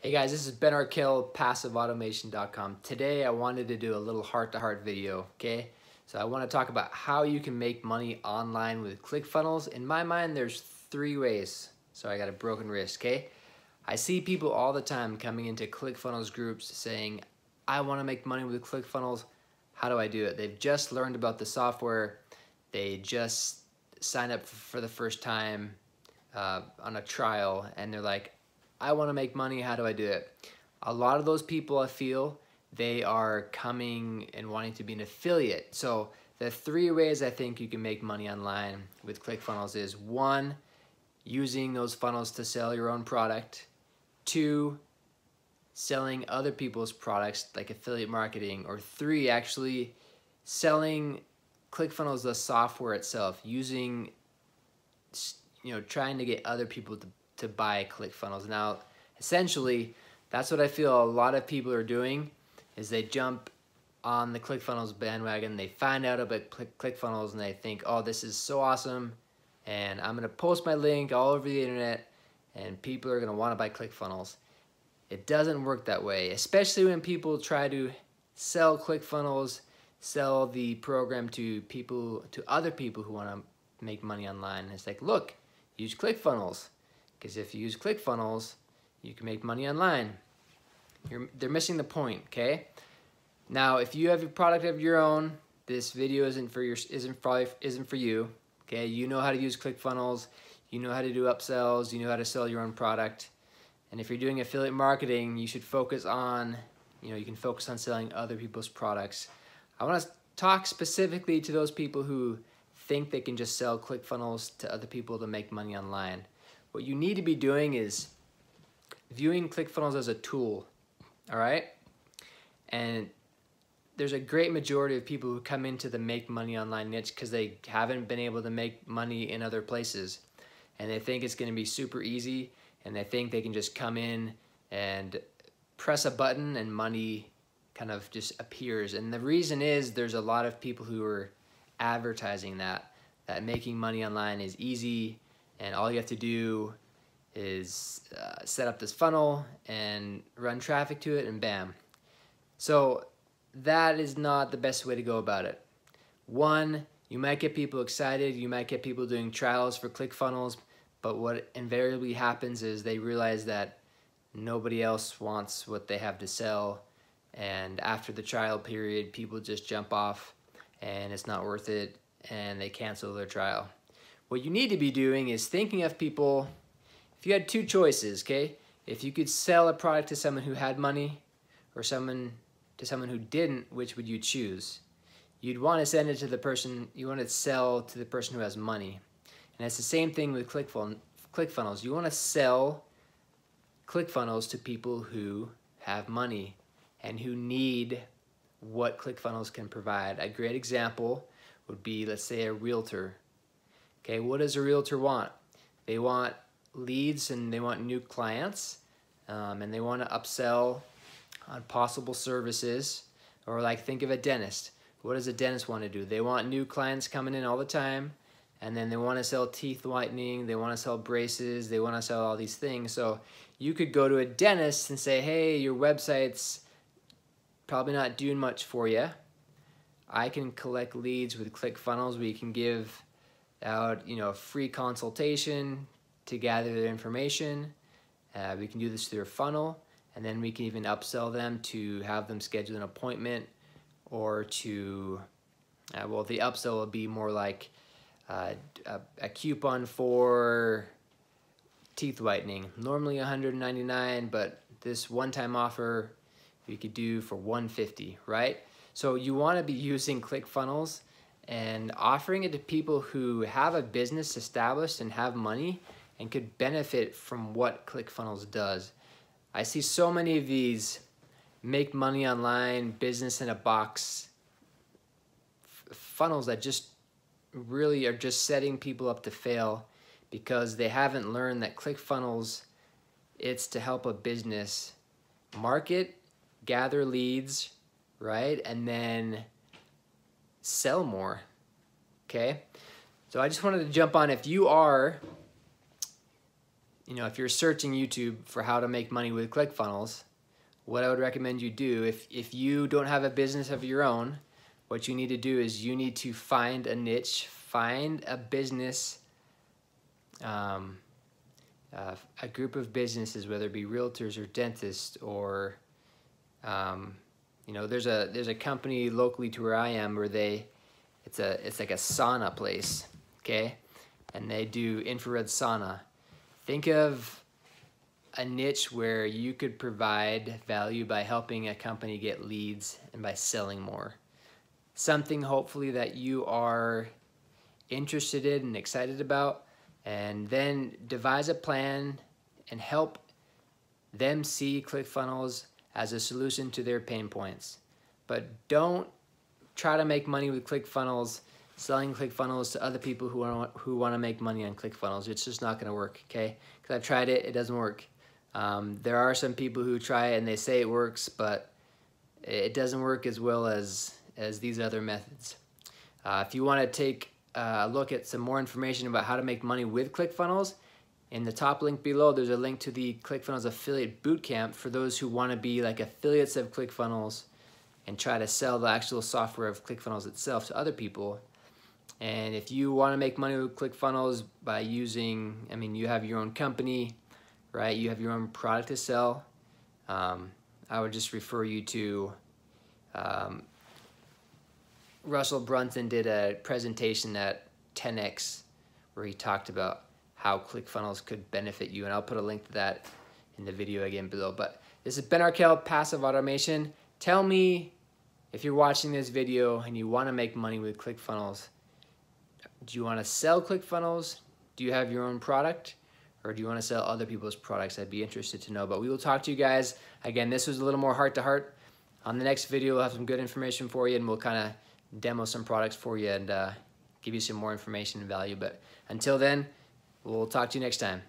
Hey guys, this is Ben Arkell, PassiveAutomation.com. Today I wanted to do a little heart-to-heart video, okay? So I want to talk about how you can make money online with ClickFunnels. In my mind, there's 3 ways. So I got a broken wrist, okay? I see people all the time coming into ClickFunnels groups saying, I want to make money with ClickFunnels. How do I do it? They've just learned about the software. They just signed up for the first time on a trial, and they're like, I want to make money, how do I do it? A lot of those people, I feel, they are coming and wanting to be an affiliate. So the 3 ways I think you can make money online with ClickFunnels is 1, using those funnels to sell your own product. 2, selling other people's products like affiliate marketing. Or 3, actually selling ClickFunnels, the software itself, using, trying to get other people to buy ClickFunnels. Now, essentially, that's what I feel a lot of people are doing, is they jump on the ClickFunnels bandwagon, they find out about ClickFunnels, and they think, oh, this is so awesome, and I'm gonna post my link all over the internet, and people are gonna wanna buy ClickFunnels. It doesn't work that way, especially when people try to sell ClickFunnels, sell the program to other people who wanna make money online. It's like, look, use ClickFunnels. Because if you use ClickFunnels, you can make money online. They're missing the point, okay? Now, if you have a product of your own, this video isn't for you, okay? You know how to use ClickFunnels, you know how to do upsells, you know how to sell your own product. And if you're doing affiliate marketing, you should focus on, you can focus on selling other people's products. I want to talk specifically to those people who think they can just sell ClickFunnels to other people to make money online. What you need to be doing is viewing ClickFunnels as a tool, all right? And there's a great majority of people who come into the make money online niche because they haven't been able to make money in other places. And they think it's gonna be super easy, and they think they can just come in and press a button and money kind of just appears. And the reason is there's a lot of people who are advertising that making money online is easy, and all you have to do is set up this funnel and run traffic to it, and bam. So that is not the best way to go about it. 1, you might get people excited, you might get people doing trials for ClickFunnels, but what invariably happens is they realize that nobody else wants what they have to sell, and after the trial period, people just jump off and it's not worth it, and they cancel their trial. What you need to be doing is thinking of people. If you had 2 choices, okay? If you could sell a product to someone who had money or to someone who didn't, which would you choose? You'd want to send it to the person, you want to sell to the person who has money. And it's the same thing with ClickFunnels. You want to sell ClickFunnels to people who have money and who need what ClickFunnels can provide. A great example would be, let's say, a realtor. Okay, what does a realtor want? They want leads and they want new clients, and they want to upsell on possible services. Or like, think of a dentist. What does a dentist want to do? They want new clients coming in all the time, and then they want to sell teeth whitening, they want to sell braces, they want to sell all these things. So you could go to a dentist and say, hey, your website's probably not doing much for you. I can collect leads with ClickFunnels. We can give out, a free consultation to gather their information. We can do this through a funnel, and then we can even upsell them to have them schedule an appointment, or to, well, the upsell will be more like a coupon for teeth whitening. Normally $199, but this one-time offer we could do for $150, right? So you want to be using ClickFunnels and offering it to people who have a business established and have money and could benefit from what ClickFunnels does. I see so many of these make money online, business in a box funnels that just really are just setting people up to fail, because they haven't learned that ClickFunnels, it's to help a business market, gather leads, right? And then sell more, okay? So I just wanted to jump on, if you are you know, if you're searching YouTube for how to make money with ClickFunnels, what I would recommend you do, if you don't have a business of your own, what you need to do is you need to find a niche, find a business, a group of businesses, whether it be realtors or dentists or, you know, there's a company locally to where I am where it's like a sauna place, okay? And they do infrared sauna. Think of a niche where you could provide value by helping a company get leads and by selling more. Something hopefully that you are interested in and excited about, and then devise a plan and help them see ClickFunnels as a solution to their pain points. But don't try to make money with ClickFunnels selling ClickFunnels to other people who want to make money on ClickFunnels. It's just not going to work, okay? Because I've tried it, it doesn't work. There are some people who try it and they say it works, but it doesn't work as well as these other methods. If you want to take a look at some more information about how to make money with ClickFunnels, in the top link below, there's a link to the ClickFunnels Affiliate Bootcamp for those who want to be like affiliates of ClickFunnels and try to sell the actual software of ClickFunnels itself to other people. And if you want to make money with ClickFunnels by using, I mean, you have your own company, right? You have your own product to sell. I would just refer you to Russell Brunson did a presentation at 10X where he talked about how ClickFunnels could benefit you, and I'll put a link to that in the video again below. But this is Ben Arkell, Passive Automation. Tell me if you're watching this video and you want to make money with ClickFunnels. Do you want to sell ClickFunnels? Do you have your own product? Or do you want to sell other people's products? I'd be interested to know. But we will talk to you guys. Again, this was a little more heart-to-heart. On the next video, we'll have some good information for you, and we'll kind of demo some products for you and give you some more information and value. But until then, we'll talk to you next time.